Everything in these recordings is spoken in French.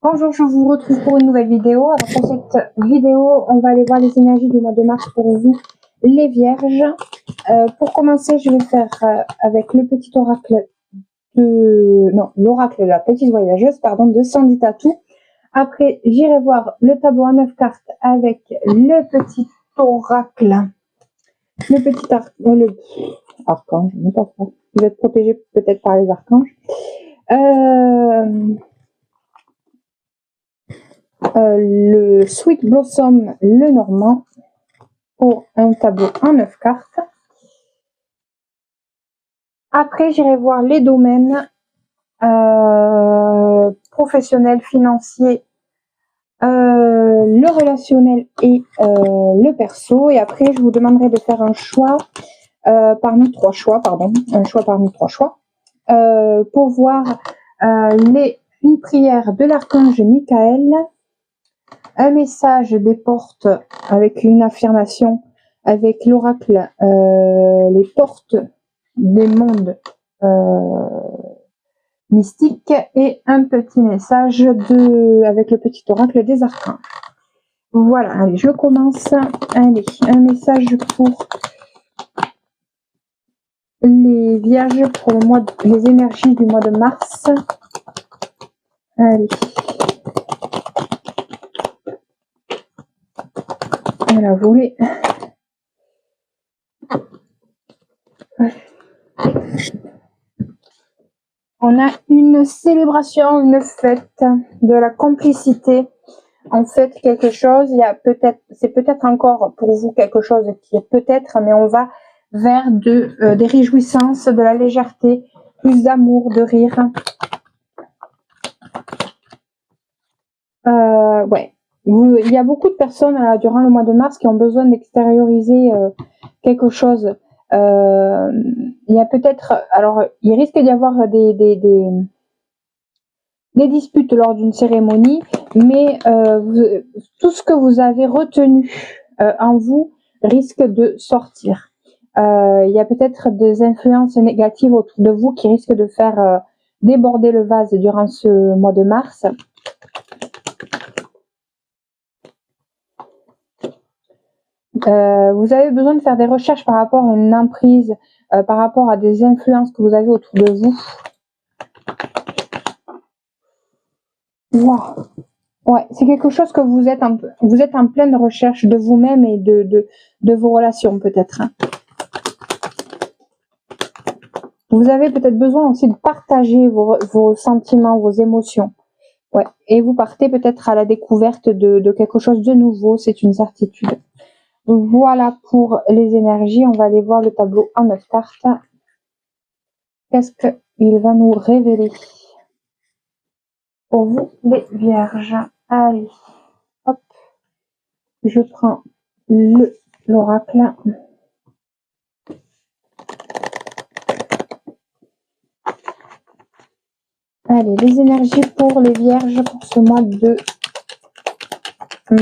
Bonjour, je vous retrouve pour une nouvelle vidéo. Alors pour cette vidéo, on va aller voir les énergies du mois de mars pour vous, les vierges. Pour commencer, je vais faire avec le petit oracle l'oracle de la petite voyageuse, pardon, de Sandy Tattoo. Après, j'irai voir le tableau à 9 cartes avec le petit oracle. Le archange, je ne pense pas. Vous êtes protégé peut-être par les archanges. Le Sweet Blossom, le Normand, pour un tableau en 9 cartes. Après, j'irai voir les domaines professionnels, financiers, le relationnel et le perso. Et après, je vous demanderai de faire un choix parmi 3 choix, un choix parmi 3 choix, pour voir une prière de l'archange Michael, un message des portes avec une affirmation avec l'oracle, les portes des mondes mystiques, et un petit message avec le petit oracle des archanges. Voilà, allez, je commence. Allez, un message pour les vierges pour les énergies du mois de mars. Allez. Voilà, vous voulez. On a une célébration, une fête de la complicité. En fait, quelque chose, c'est peut-être encore pour vous quelque chose qui est peut-être, mais on va vers des réjouissances, de la légèreté, plus d'amour, de rire. Ouais. Il y a beaucoup de personnes durant le mois de mars qui ont besoin d'extérioriser quelque chose. Il y a peut-être, alors il risque d'y avoir des disputes lors d'une cérémonie, mais tout ce que vous avez retenu en vous risque de sortir. Il y a peut-être des influences négatives autour de vous qui risquent de faire déborder le vase durant ce mois de mars. Vous avez besoin de faire des recherches par rapport à une emprise, par rapport à des influences que vous avez autour de vous. Wow. Ouais, c'est quelque chose que vous êtes en pleine recherche de vous-même et de vos relations peut-être. Vous avez peut-être besoin aussi de partager vos sentiments, vos émotions. Ouais. Et vous partez peut-être à la découverte de quelque chose de nouveau, c'est une certitude. Voilà pour les énergies. On va aller voir le tableau en 9 cartes. Qu'est-ce qu'il va nous révéler pour vous, les vierges? Allez, hop, je prends l'oracle. Allez, les énergies pour les vierges pour ce mois de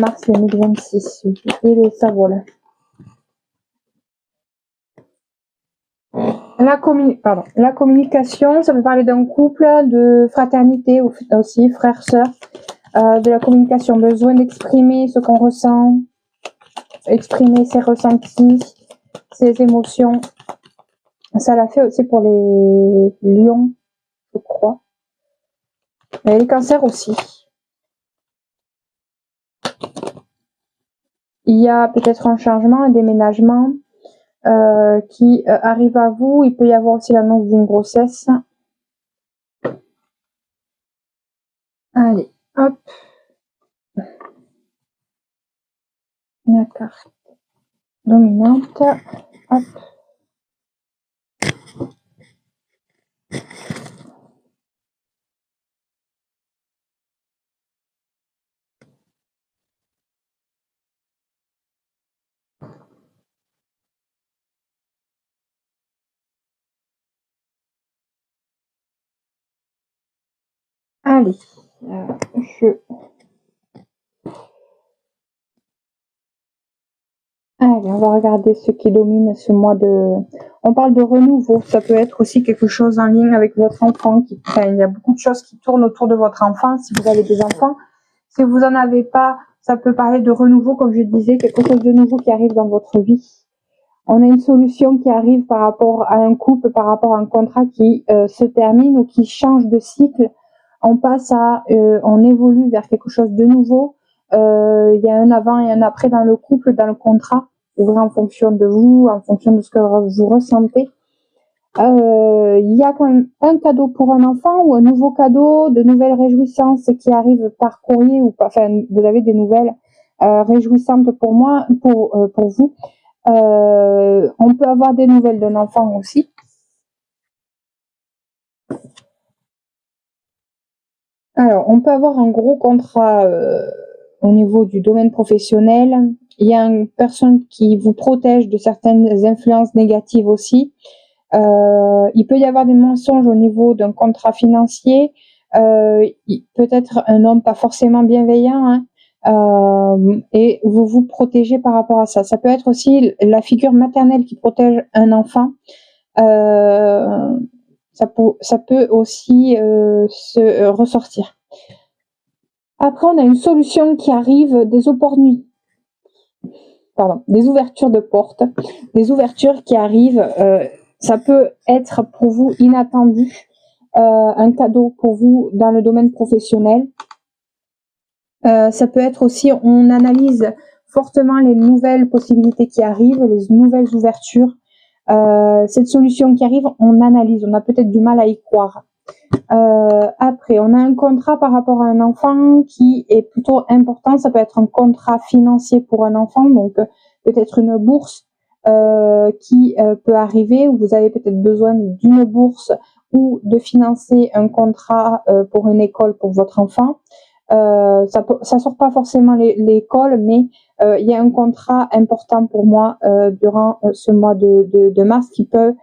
mars 2026. Et les savoles. La communication, ça peut parler d'un couple, de fraternité aussi, frère, sœur, de la communication, besoin d'exprimer ce qu'on ressent, exprimer ses ressentis, ses émotions. Ça l'a fait aussi pour les lions, je crois. Et les cancers aussi. Il y a peut-être un changement, un déménagement qui arrive à vous. Il peut y avoir aussi l'annonce d'une grossesse. Allez, hop. La carte dominante. Hop. Allez, Allez, on va regarder ce qui domine ce mois de... On parle de renouveau. Ça peut être aussi quelque chose en lien avec votre enfant. Enfin, il y a beaucoup de choses qui tournent autour de votre enfant si vous avez des enfants. Si vous en avez pas, ça peut parler de renouveau, comme je disais, quelque chose de nouveau qui arrive dans votre vie. On a une solution qui arrive par rapport à un couple, par rapport à un contrat qui se termine ou qui change de cycle. On passe à, on évolue vers quelque chose de nouveau. Il y a un avant et un après dans le couple, dans le contrat, en fonction de vous, en fonction de ce que vous ressentez. Il y a quand même un cadeau pour un enfant ou un nouveau cadeau, de nouvelles réjouissances qui arrivent par courrier ou pas. Enfin, vous avez des nouvelles réjouissantes pour moi, pour vous. On peut avoir des nouvelles d'un enfant aussi. Alors, on peut avoir un gros contrat au niveau du domaine professionnel. Il y a une personne qui vous protège de certaines influences négatives aussi. Il peut y avoir des mensonges au niveau d'un contrat financier. Peut-être un homme pas forcément bienveillant, hein, et vous vous protégez par rapport à ça. Ça peut être aussi la figure maternelle qui protège un enfant. Ça peut aussi se ressortir. Après, on a une solution qui arrive, des ouvertures de portes, des ouvertures qui arrivent. Ça peut être pour vous inattendu, un cadeau pour vous dans le domaine professionnel. Ça peut être aussi, on analyse fortement les nouvelles possibilités qui arrivent, les nouvelles ouvertures. Cette solution qui arrive, on analyse, on a peut-être du mal à y croire. Après, on a un contrat par rapport à un enfant qui est plutôt important. Ça peut être un contrat financier pour un enfant, donc peut-être une bourse qui peut arriver, ou vous avez peut-être besoin d'une bourse ou de financer un contrat pour une école pour votre enfant. Ça sort pas forcément l'école, mais il y a un contrat important pour moi durant ce mois de mars qui peut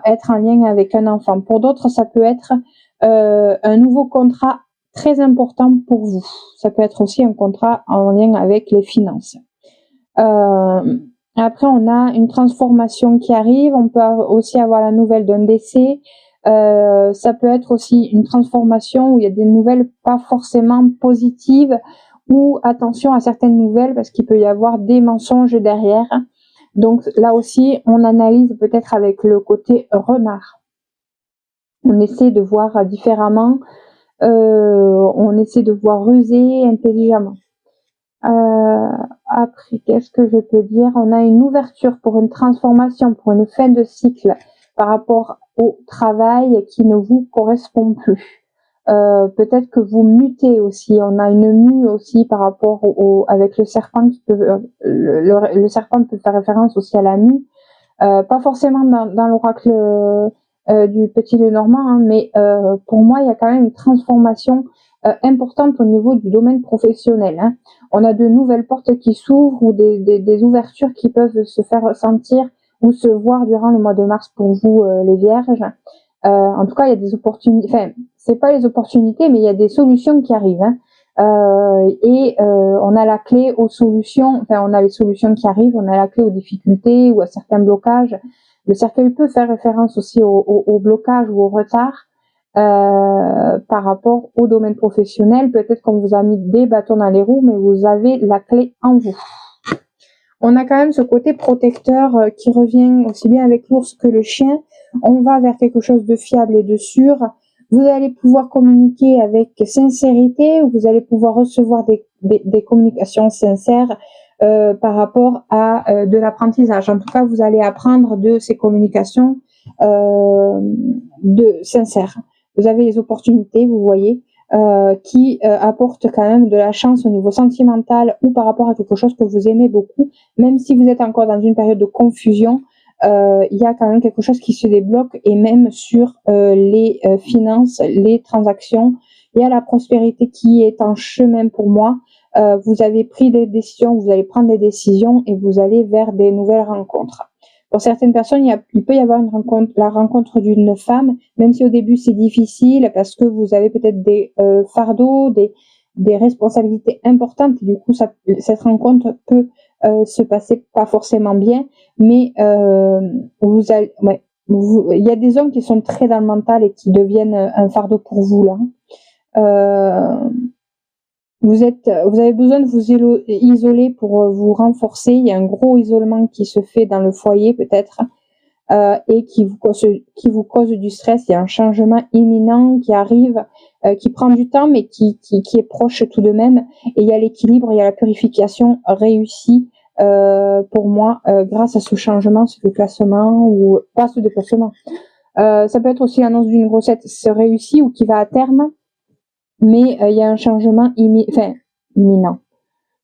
être en lien avec un enfant. Pour d'autres, ça peut être un nouveau contrat très important pour vous. Ça peut être aussi un contrat en lien avec les finances. Après, on a une transformation qui arrive. On peut aussi avoir la nouvelle d'un décès. Ça peut être aussi une transformation où il y a des nouvelles pas forcément positives, ou attention à certaines nouvelles parce qu'il peut y avoir des mensonges derrière. Donc là aussi, on analyse peut-être avec le côté renard. On essaie de voir différemment, on essaie de voir rusé, intelligemment. Après, qu'est-ce que je peux dire? On a une ouverture pour une transformation, pour une fin de cycle par rapport au travail qui ne vous correspond plus. Peut-être que vous mutez aussi. On a une mue aussi par rapport avec le serpent qui peut, le serpent peut faire référence aussi à la mue. Pas forcément dans l'oracle du Petit Lenormand, hein, mais pour moi, il y a quand même une transformation importante au niveau du domaine professionnel. Hein. On a de nouvelles portes qui s'ouvrent, ou des ouvertures qui peuvent se faire ressentir ou se voir durant le mois de mars pour vous, les Vierges. En tout cas, il y a des opportunités. Enfin, c'est pas les opportunités, mais il y a des solutions qui arrivent. Hein. On a la clé aux solutions. Enfin, on a les solutions qui arrivent. On a la clé aux difficultés ou à certains blocages. Le cercueil peut faire référence aussi au blocage ou au retard par rapport au domaine professionnel. Peut-être qu'on vous a mis des bâtons dans les roues, mais vous avez la clé en vous. On a quand même ce côté protecteur qui revient aussi bien avec l'ours que le chien. On va vers quelque chose de fiable et de sûr. Vous allez pouvoir communiquer avec sincérité, ou vous allez pouvoir recevoir des communications sincères par rapport à de l'apprentissage. En tout cas, vous allez apprendre de ces communications sincères. Vous avez les opportunités, vous voyez, qui apportent quand même de la chance au niveau sentimental, ou par rapport à quelque chose que vous aimez beaucoup. Même si vous êtes encore dans une période de confusion, il y a quand même quelque chose qui se débloque, et même sur les finances, les transactions, il y a la prospérité qui est en chemin pour moi. Vous avez pris des décisions, vous allez prendre des décisions, et vous allez vers des nouvelles rencontres. Pour certaines personnes, il peut y avoir la rencontre d'une femme, même si au début c'est difficile parce que vous avez peut-être des fardeaux, des responsabilités importantes. Et du coup, cette rencontre peut se passer pas forcément bien, mais vous allez, ouais, il y a des hommes qui sont très dans le mental et qui deviennent un fardeau pour vous là. Vous avez besoin de vous isoler pour vous renforcer. Il y a un gros isolement qui se fait dans le foyer peut-être et qui vous cause du stress. Il y a un changement imminent qui arrive, qui prend du temps mais qui est proche tout de même. Et il y a l'équilibre, il y a la purification réussie pour moi grâce à ce changement, ce déplacement ou pas ce déplacement. Ça peut être aussi l'annonce d'une grossesse réussie ou qui va à terme. Mais il y a un changement imminent.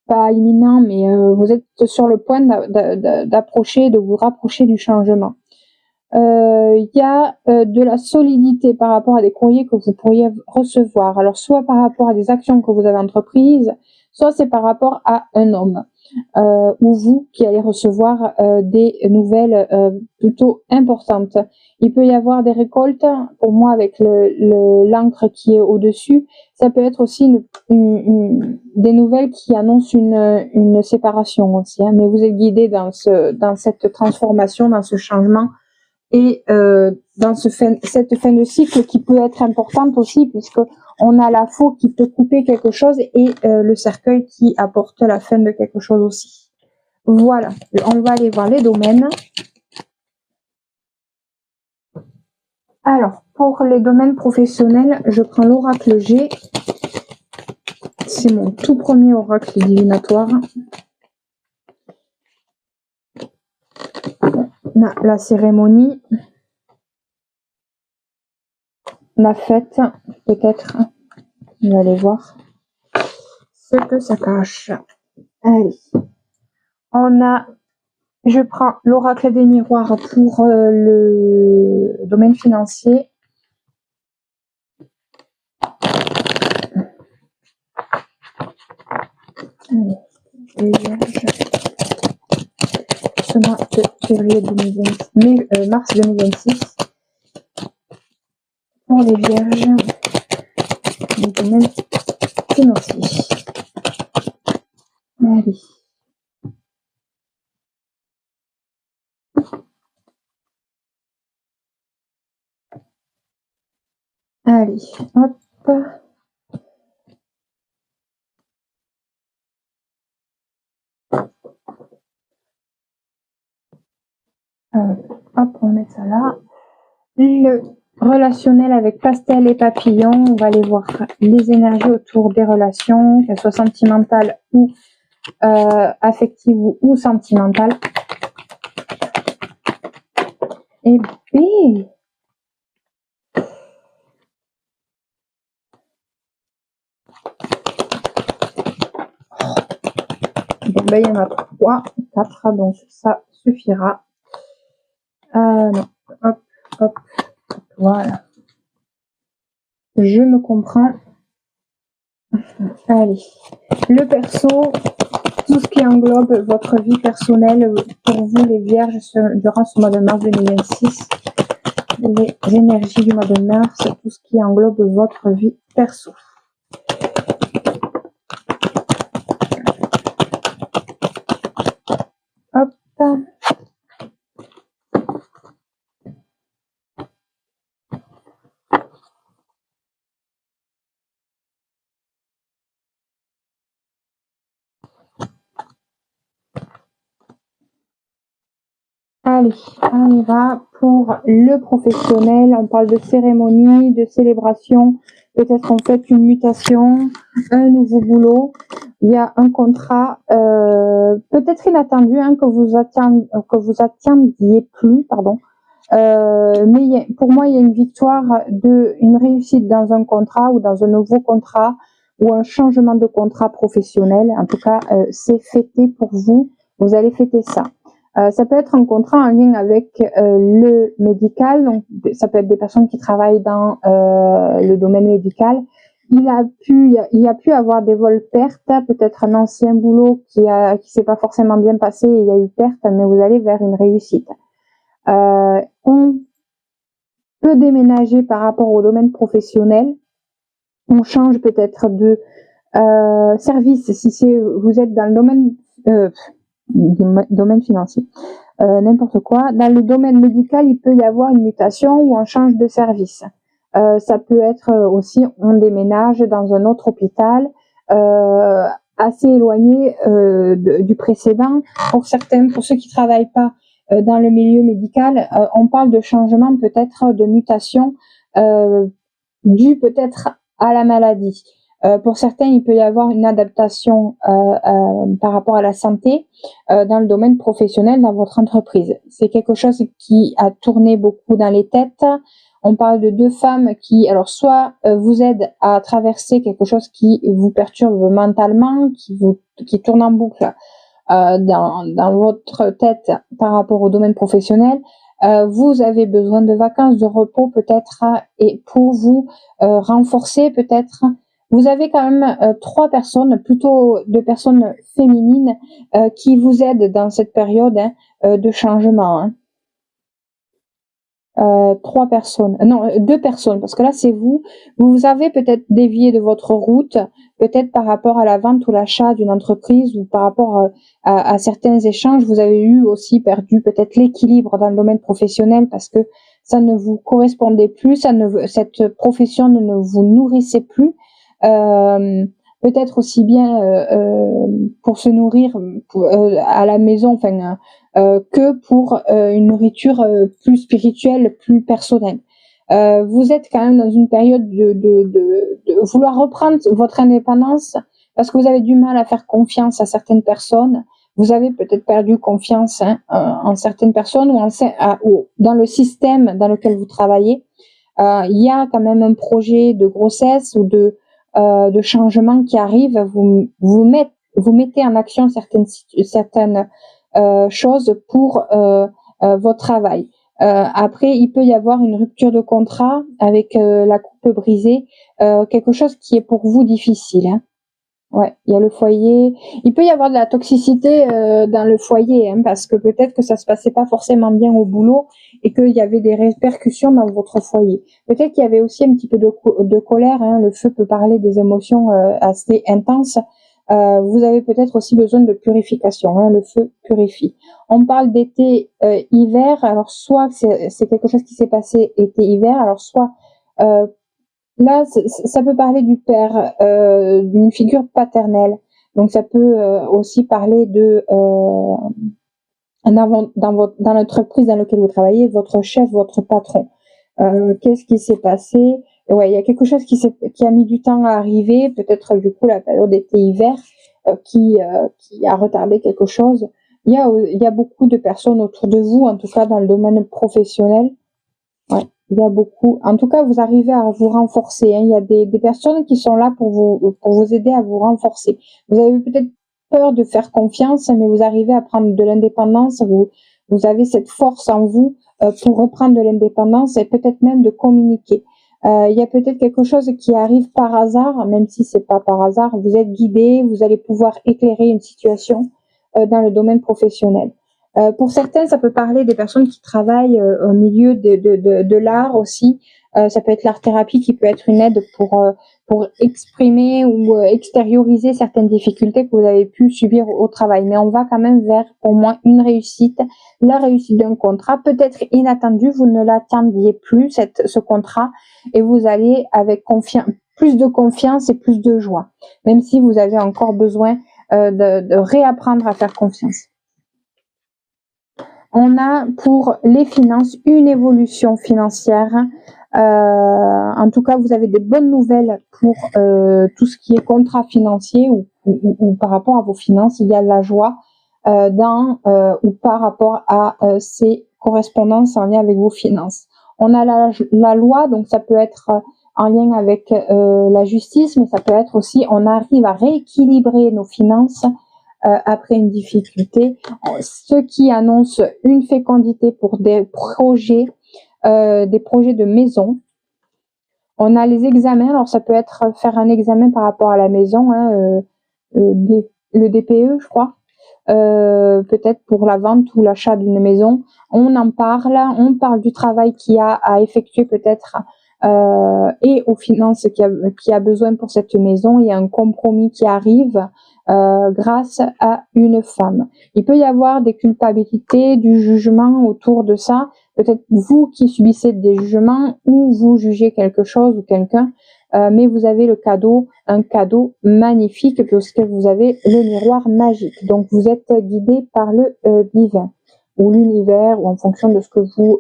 Pas imminent, mais vous êtes sur le point d'approcher, de vous rapprocher du changement. Il y a de la solidité par rapport à des courriers que vous pourriez recevoir. Alors, soit par rapport à des actions que vous avez entreprises, soit c'est par rapport à un homme. Ou vous qui allez recevoir des nouvelles plutôt importantes. Il peut y avoir des récoltes, pour moi avec l'encre qui est au-dessus. Ça peut être aussi des nouvelles qui annoncent une séparation aussi. Hein, mais vous êtes guidé dans cette transformation, dans ce changement et dans cette fin de cycle qui peut être importante aussi puisque on a la faux qui peut couper quelque chose et le cercueil qui apporte la fin de quelque chose aussi. Voilà, on va aller voir les domaines. Alors, pour les domaines professionnels, je prends l'oracle G. C'est mon tout premier oracle divinatoire. On a la cérémonie. La fête, peut-être. On va aller voir ce que ça cache. Allez. Je prends l'oracle des miroirs pour le domaine financier. Les vierges. Ce mois de février 2026, mars 2026. Pour les vierges, le domaine financier. Allez. Allez, hop. Hop, on met ça là. Le relationnel avec pastel et papillon, on va aller voir les énergies autour des relations, qu'elles soient sentimentales ou affectives ou sentimentales. Et B. Bon, ben, il y en a 3, 4, donc ça suffira. Non, hop, hop, voilà. Je me comprends. Allez, le perso, tout ce qui englobe votre vie personnelle pour vous les vierges durant ce mois de mars 2026. Les énergies du mois de mars, tout ce qui englobe votre vie perso. Hop. Allez, on y va pour le professionnel. On parle de cérémonie, de célébration. Peut-être en fait une mutation, un nouveau boulot. Il y a un contrat peut-être inattendu hein, que vous attendiez plus, pardon. Mais pour moi, il y a une victoire une réussite dans un contrat ou dans un nouveau contrat ou un changement de contrat professionnel. En tout cas, c'est fêté pour vous. Vous allez fêter ça. Ça peut être un contrat en lien avec le médical, donc ça peut être des personnes qui travaillent dans le domaine médical. Il y a pu avoir des vols pertes, peut-être un ancien boulot qui s'est pas forcément bien passé et il y a eu perte, mais vous allez vers une réussite. On peut déménager par rapport au domaine professionnel. On change peut-être de service si vous êtes dans le domaine domaine financier. N'importe quoi. Dans le domaine médical, il peut y avoir une mutation ou on change de service. Ça peut être aussi, on déménage dans un autre hôpital assez éloigné du précédent. Pour certains, pour ceux qui travaillent pas dans le milieu médical, on parle de changement, peut-être de mutation due peut-être à la maladie. Pour certains, il peut y avoir une adaptation par rapport à la santé dans le domaine professionnel dans votre entreprise. C'est quelque chose qui a tourné beaucoup dans les têtes. On parle de deux femmes qui, alors soit vous aident à traverser quelque chose qui vous perturbe mentalement, qui tourne en boucle dans votre tête par rapport au domaine professionnel. Vous avez besoin de vacances, de repos peut-être, et pour vous renforcer peut-être. Vous avez quand même trois personnes, plutôt deux personnes féminines, qui vous aident dans cette période de changement. Trois personnes, non, deux personnes, parce que là c'est vous. Vous avez peut-être dévié de votre route, peut-être par rapport à la vente ou l'achat d'une entreprise ou par rapport à certains échanges. Vous avez eu aussi perdu peut-être l'équilibre dans le domaine professionnel parce que ça ne vous correspondait plus, cette profession ne vous nourrissait plus. Peut-être aussi bien pour se nourrir à la maison, enfin que pour une nourriture plus spirituelle, plus personnelle. Vous êtes quand même dans une période de vouloir reprendre votre indépendance parce que vous avez du mal à faire confiance à certaines personnes. Vous avez peut-être perdu confiance en certaines personnes ou dans le système dans lequel vous travaillez. Il y a quand même un projet de grossesse ou de changement qui arrive. Vous mettez en action certaines choses pour votre travail. Après, il peut y avoir une rupture de contrat avec la coupe brisée, quelque chose qui est pour vous difficile. Hein. Ouais, il y a le foyer. Il peut y avoir de la toxicité dans le foyer, hein, parce que peut-être que ça se passait pas forcément bien au boulot et qu'il y avait des répercussions dans votre foyer. Peut-être qu'il y avait aussi un petit peu de colère. Hein. Le feu peut parler des émotions assez intenses. Vous avez peut-être aussi besoin de purification. Hein. Le feu purifie. On parle d'été, hiver. Alors soit c'est quelque chose qui s'est passé été-hiver. Alors soit là, ça peut parler du père, d'une figure paternelle. Donc ça peut aussi parler de dans l'entreprise dans laquelle vous travaillez, votre chef, votre patron. Qu'est-ce qui s'est passé? Ouais, il y a quelque chose qui a mis du temps à arriver. Peut-être du coup la période été-hiver qui a retardé quelque chose. Il y a beaucoup de personnes autour de vous, en tout cas dans le domaine professionnel. Ouais, il y a beaucoup. En tout cas, vous arrivez à vous renforcer. Hein. Il y a des personnes qui sont là pour vous aider à vous renforcer. Vous avez peut-être peur de faire confiance, mais vous arrivez à prendre de l'indépendance. Vous avez cette force en vous pour reprendre de l'indépendance et peut-être même de communiquer. Il y a peut-être quelque chose qui arrive par hasard, même si c'est pas par hasard. Vous êtes guidé, vous allez pouvoir éclairer une situation dans le domaine professionnel. Pour certains, ça peut parler des personnes qui travaillent au milieu de l'art aussi. Ça peut être l'art-thérapie qui peut être une aide pour exprimer ou extérioriser certaines difficultés que vous avez pu subir au travail. Mais on va quand même vers, pour moi, une réussite, la réussite d'un contrat, peut-être inattendu. Vous ne l'attendiez plus, ce contrat, et vous allez avec plus de confiance et plus de joie, même si vous avez encore besoin de réapprendre à faire confiance. On a pour les finances une évolution financière. En tout cas, vous avez des bonnes nouvelles pour tout ce qui est contrat financier ou par rapport à vos finances. Il y a de la joie ou par rapport à ces correspondances en lien avec vos finances. On a la loi, donc ça peut être en lien avec la justice, mais ça peut être aussi, on arrive à rééquilibrer nos finances après une difficulté. Ceux qui annoncent une fécondité pour des projets de maison. On a les examens, alors ça peut être faire un examen par rapport à la maison, hein, le DPE, je crois, peut-être pour la vente ou l'achat d'une maison. On en parle, on parle du travail qu'il y a à effectuer peut-être et aux finances qui a besoin pour cette maison. Il y a un compromis qui arrive grâce à une femme. Il peut y avoir des culpabilités, du jugement autour de ça. Peut-être vous qui subissez des jugements ou vous jugez quelque chose ou quelqu'un, mais vous avez un cadeau magnifique puisque vous avez le miroir magique. Donc vous êtes guidé par le divin ou l'univers ou en fonction de ce que vous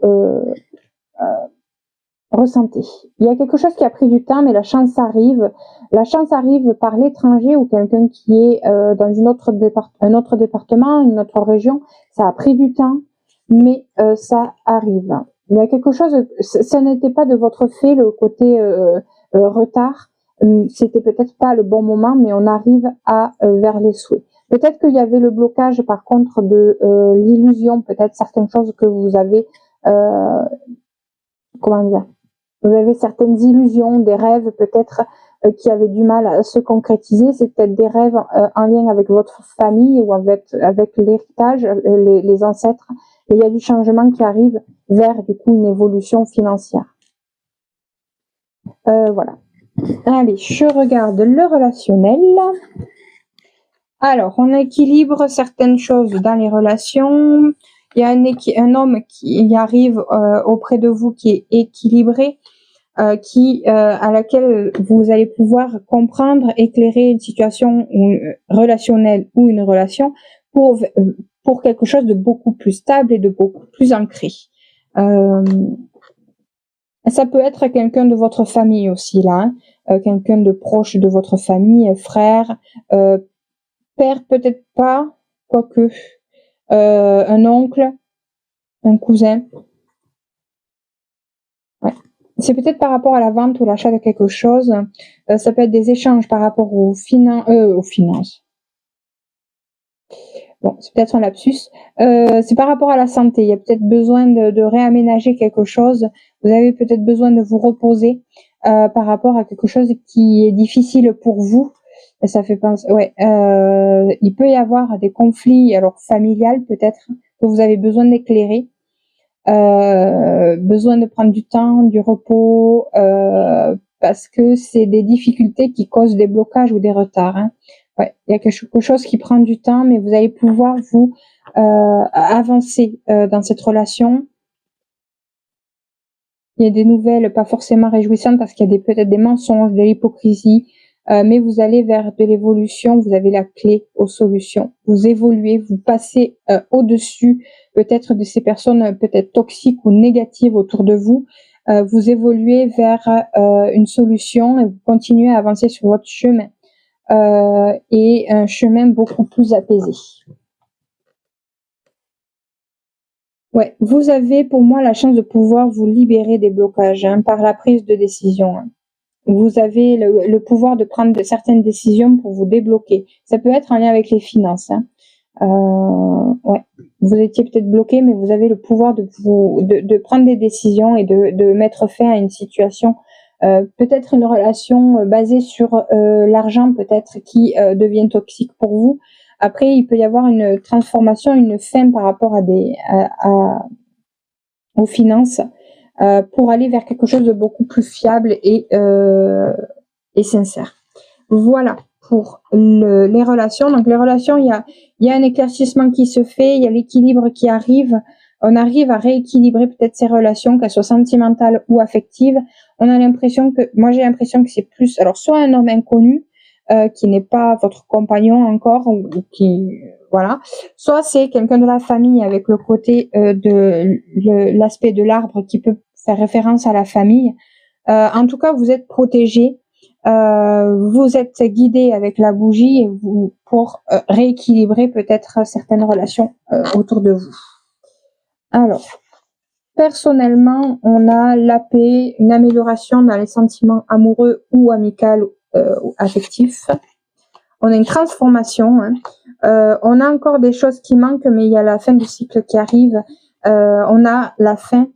ressentez. Il y a quelque chose qui a pris du temps, mais la chance arrive. La chance arrive par l'étranger ou quelqu'un qui est dans un autre département, une autre région. Ça a pris du temps, mais ça arrive. Il y a quelque chose, ça n'était pas de votre fait, le côté retard. C'était peut-être pas le bon moment, mais on arrive vers les souhaits. Peut-être qu'il y avait le blocage, par contre, de l'illusion, peut-être certaines choses que vous avez, comment dire, vous avez certaines illusions, des rêves peut-être qui avaient du mal à se concrétiser. C'est peut-être des rêves en lien avec votre famille ou avec l'héritage, les ancêtres. Et il y a du changement qui arrive vers du coup une évolution financière. Voilà. Allez, je regarde le relationnel. Alors, on équilibre certaines choses dans les relations. Il y a un homme qui arrive auprès de vous qui est équilibré, à laquelle vous allez pouvoir comprendre, éclairer une situation relationnelle ou une relation pour quelque chose de beaucoup plus stable et de beaucoup plus ancré. Ça peut être quelqu'un de votre famille aussi là, quelqu'un de proche de votre famille, frère, père peut-être pas, quoique, un oncle, un cousin. Ouais. C'est peut-être par rapport à la vente ou l'achat de quelque chose. Ça peut être des échanges par rapport aux finances. Bon, c'est peut-être un lapsus. C'est par rapport à la santé. Il y a peut-être besoin de réaménager quelque chose. Vous avez peut-être besoin de vous reposer par rapport à quelque chose qui est difficile pour vous. Ça fait penser, ouais. Il peut y avoir des conflits, alors familial peut-être, que vous avez besoin d'éclairer. Besoin de prendre du temps, du repos, parce que c'est des difficultés qui causent des blocages ou des retards. Hein. Ouais, il y a quelque chose qui prend du temps, mais vous allez pouvoir vous avancer dans cette relation. Il y a des nouvelles pas forcément réjouissantes parce qu'il y a peut-être des mensonges, de l'hypocrisie, mais vous allez vers de l'évolution, vous avez la clé aux solutions. Vous évoluez, vous passez au-dessus peut-être de ces personnes peut-être toxiques ou négatives autour de vous. Vous évoluez vers une solution et vous continuez à avancer sur votre chemin. Et un chemin beaucoup plus apaisé. Ouais, vous avez pour moi la chance de pouvoir vous libérer des blocages par la prise de décision. Vous avez le pouvoir de prendre certaines décisions pour vous débloquer. Ça peut être en lien avec les finances. Ouais, vous étiez peut-être bloqué, mais vous avez le pouvoir de prendre des décisions et de mettre fin à une situation. Peut-être une relation basée sur l'argent, peut-être qui devient toxique pour vous. Après, il peut y avoir une transformation, une fin par rapport aux finances pour aller vers quelque chose de beaucoup plus fiable et sincère. Voilà pour les relations. Donc les relations, il y a un éclaircissement qui se fait, il y a l'équilibre qui arrive. On arrive à rééquilibrer peut-être ces relations, qu'elles soient sentimentales ou affectives. Moi j'ai l'impression que c'est plus, alors soit un homme inconnu qui n'est pas votre compagnon encore, ou qui, voilà, soit c'est quelqu'un de la famille avec le côté l'aspect de l'arbre qui peut faire référence à la famille. En tout cas, vous êtes protégé. Vous êtes guidé avec la bougie pour rééquilibrer peut-être certaines relations autour de vous. Alors, personnellement, on a la paix, une amélioration dans les sentiments amoureux ou amicaux ou affectifs. On a une transformation. On a encore des choses qui manquent, mais il y a la fin du cycle qui arrive. On a la fin.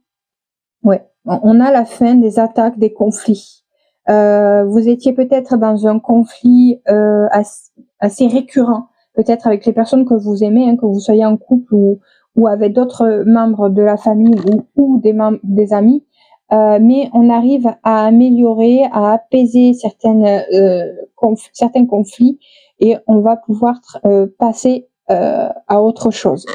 Ouais, on a la fin des attaques, des conflits. Vous étiez peut-être dans un conflit assez récurrent, peut-être avec les personnes que vous aimez, que vous soyez en couple ou avec d'autres membres de la famille ou des amis. mais on arrive à améliorer, à apaiser certains conflits et on va pouvoir passer à autre chose.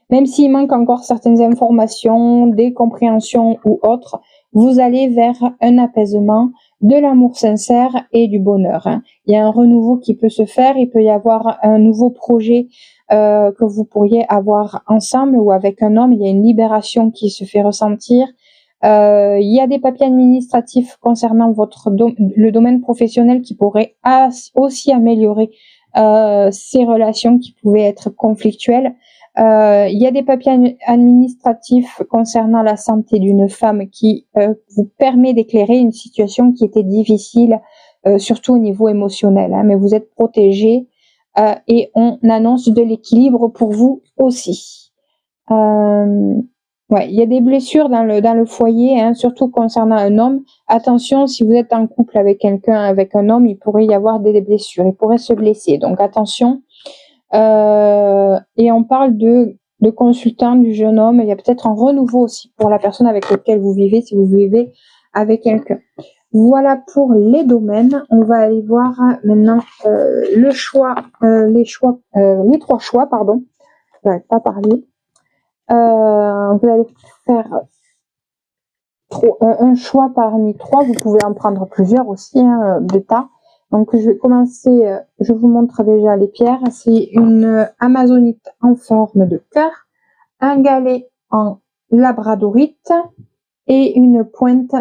Même s'il manque encore certaines informations, des compréhensions ou autres, vous allez vers un apaisement, de l'amour sincère et du bonheur. Il y a un renouveau qui peut se faire, il peut y avoir un nouveau projet que vous pourriez avoir ensemble ou avec un homme, il y a une libération qui se fait ressentir. Il y a des papiers administratifs concernant le domaine professionnel qui pourraient aussi améliorer ces relations qui pouvaient être conflictuelles. Il y a des papiers administratifs concernant la santé d'une femme qui vous permet d'éclairer une situation qui était difficile, surtout au niveau émotionnel, mais vous êtes protégé et on annonce de l'équilibre pour vous aussi. Ouais, il y a des blessures dans le foyer, surtout concernant un homme. Attention, si vous êtes en couple avec quelqu'un, avec un homme, il pourrait y avoir des blessures, il pourrait se blesser. Donc attention. Et on parle de consultant du jeune homme. Il y a peut-être un renouveau aussi pour la personne avec laquelle vous vivez, si vous vivez avec quelqu'un. Voilà pour les domaines. On va aller voir maintenant les trois choix, pardon. Je n'arrive pas à parler. Vous allez faire un choix parmi trois. Vous pouvez en prendre plusieurs aussi, d'état. Donc, je vais commencer, je vous montre déjà les pierres. C'est une amazonite en forme de cœur, un galet en labradorite et une pointe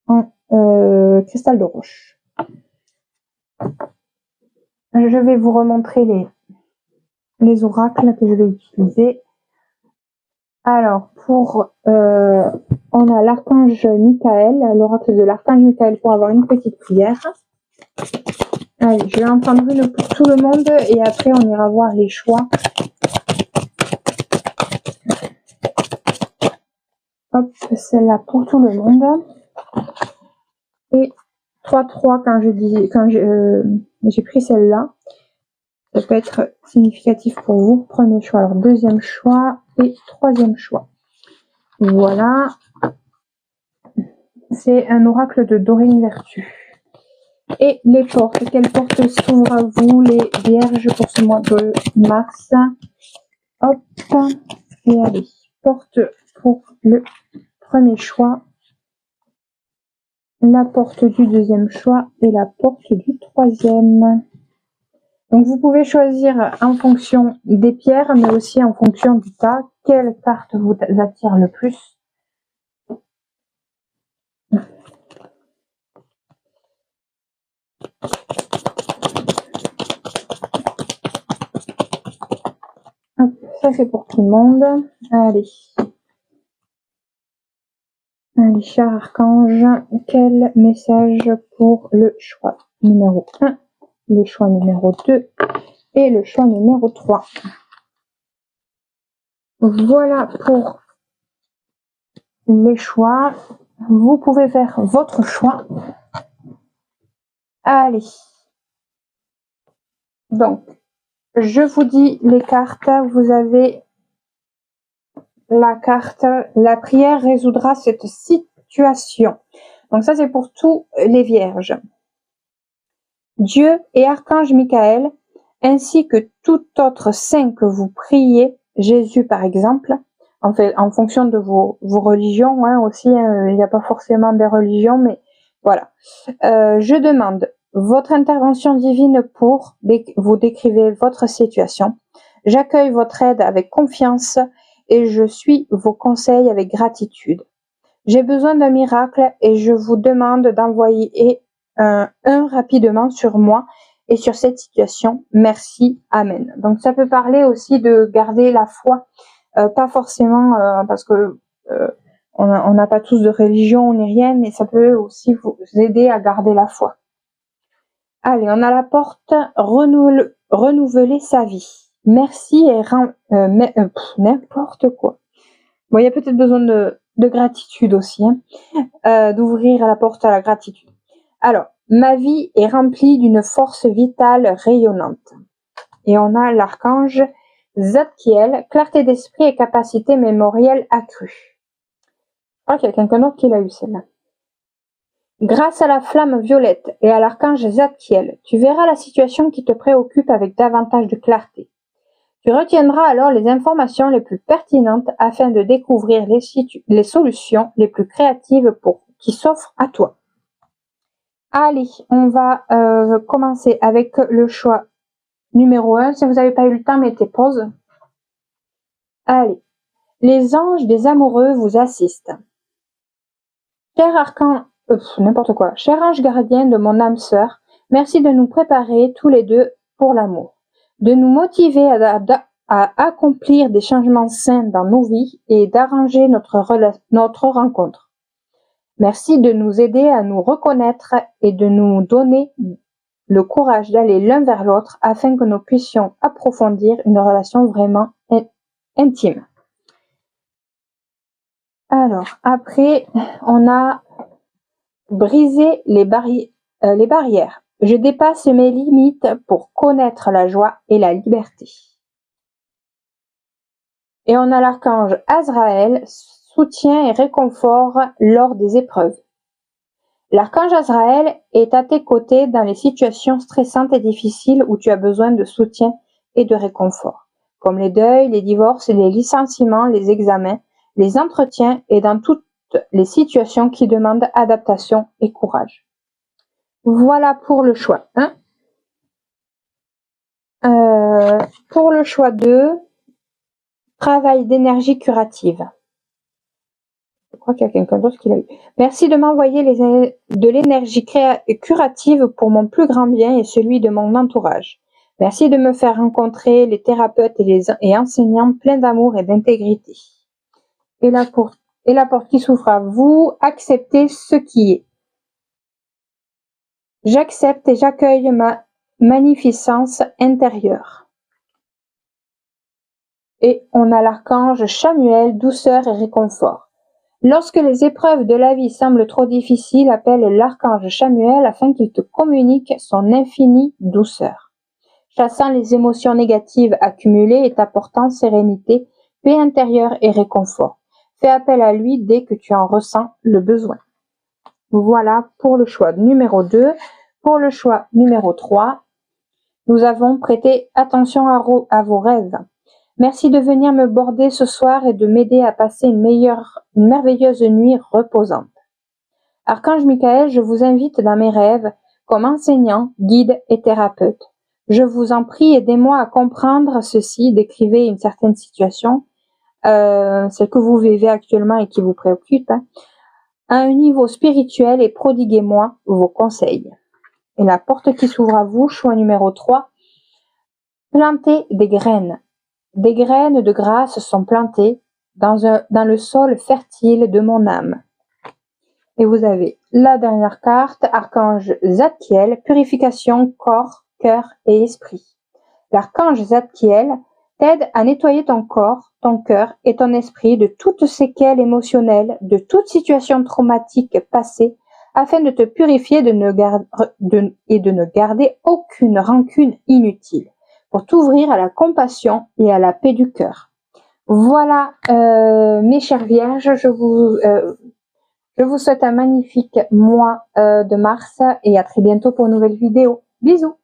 en cristal de roche. Je vais vous remontrer les oracles que je vais utiliser. Alors, on a l'archange Michael, l'oracle de l'archange Michael pour avoir une petite prière. Allez, je vais en prendre une pour tout le monde et après on ira voir les choix. Hop, celle-là pour tout le monde. Et 3-3 quand j'ai pris celle-là. Ça peut être significatif pour vous. Premier choix, alors deuxième choix et troisième choix. Voilà. C'est un oracle de Dorine Vertu. Et les portes. Quelles portes s'ouvrent à vous, les vierges, pour ce mois de mars? Hop. Et allez. Porte pour le premier choix. La porte du deuxième choix et la porte du troisième. Donc vous pouvez choisir en fonction des pierres, mais aussi en fonction du tas, quelle carte vous attire le plus. Hop, ça c'est pour tout le monde. Allez. Allez, cher archange, quel message pour le choix numéro 1, le choix numéro 2 et le choix numéro 3. Voilà pour les choix. Vous pouvez faire votre choix. Allez. Donc, je vous dis les cartes. Vous avez la carte « La prière résoudra cette situation ». Donc ça, c'est pour tous les vierges. Dieu et Archange Michael, ainsi que tout autre saint que vous priez, Jésus par exemple, en fonction de vos religions, aussi, il n'y a pas forcément des religions, mais voilà. Je demande votre intervention divine pour vous décrivez votre situation. J'accueille votre aide avec confiance et je suis vos conseils avec gratitude. J'ai besoin d'un miracle et je vous demande d'envoyer un rapidement sur moi et sur cette situation. Merci. Amen. Donc ça peut parler aussi de garder la foi, pas forcément parce que on n'a pas tous de religion ni rien, mais ça peut aussi vous aider à garder la foi. Allez, on a la porte renouveler sa vie. Merci et n'importe quoi. Bon, il y a peut-être besoin de gratitude aussi, d'ouvrir la porte à la gratitude. Alors, ma vie est remplie d'une force vitale rayonnante. Et on a l'archange Zadkiel, clarté d'esprit et capacité mémorielle accrue. Ah, il y a quelqu'un d'autre qui l'a eu celle-là. Grâce à la flamme violette et à l'archange Zadkiel, tu verras la situation qui te préoccupe avec davantage de clarté. Tu retiendras alors les informations les plus pertinentes afin de découvrir les solutions les plus créatives qui s'offrent à toi. Allez, on va commencer avec le choix numéro 1. Si vous n'avez pas eu le temps, mettez pause. Allez, les anges des amoureux vous assistent. Cher archange, n'importe quoi. Cher ange gardien de mon âme sœur, merci de nous préparer tous les deux pour l'amour, de nous motiver à accomplir des changements sains dans nos vies et d'arranger notre rencontre. Merci de nous aider à nous reconnaître et de nous donner le courage d'aller l'un vers l'autre afin que nous puissions approfondir une relation vraiment intime. Alors, après, on a brisé les barrières. Je dépasse mes limites pour connaître la joie et la liberté. Et on a l'archange Azraël, soutien et réconfort lors des épreuves. L'archange Azraël est à tes côtés dans les situations stressantes et difficiles où tu as besoin de soutien et de réconfort, comme les deuils, les divorces, les licenciements, les examens, les entretiens et dans toutes les situations qui demandent adaptation et courage. Voilà pour le choix 1. Pour le choix 2, travail d'énergie curative. Je crois qu'il y a quelqu'un d'autre qui l'a eu. Merci de m'envoyer de l'énergie curative pour mon plus grand bien et celui de mon entourage. Merci de me faire rencontrer les thérapeutes et enseignants pleins d'amour et d'intégrité. Et la porte qui s'ouvre à vous, acceptez ce qui est. J'accepte et j'accueille ma magnificence intérieure. Et on a l'archange Chamuel, douceur et réconfort. Lorsque les épreuves de la vie semblent trop difficiles, appelle l'archange Chamuel afin qu'il te communique son infinie douceur, chassant les émotions négatives accumulées et t'apportant sérénité, paix intérieure et réconfort. Fais appel à lui dès que tu en ressens le besoin. Voilà pour le choix numéro 2. Pour le choix numéro 3, nous avons prêté attention à vos rêves. Merci de venir me border ce soir et de m'aider à passer une merveilleuse nuit reposante. Archange Michael, je vous invite dans mes rêves comme enseignant, guide et thérapeute. Je vous en prie, aidez-moi à comprendre ceci, décrivez une certaine situation, celle que vous vivez actuellement et qui vous préoccupe, à un niveau spirituel et prodiguez-moi vos conseils. Et la porte qui s'ouvre à vous, choix numéro 3, plantez des graines. Des graines de grâce sont plantées dans le sol fertile de mon âme. Et vous avez la dernière carte, archange Zadkiel, purification, corps, cœur et esprit. L'archange Zadkiel t'aide à nettoyer ton corps, ton cœur et ton esprit de toutes séquelles émotionnelles, de toute situation traumatique passée, afin de te purifier et de ne garder aucune rancune inutile, pour t'ouvrir à la compassion et à la paix du cœur. Voilà, mes chères vierges, je vous souhaite un magnifique mois de mars et à très bientôt pour une nouvelle vidéo. Bisous!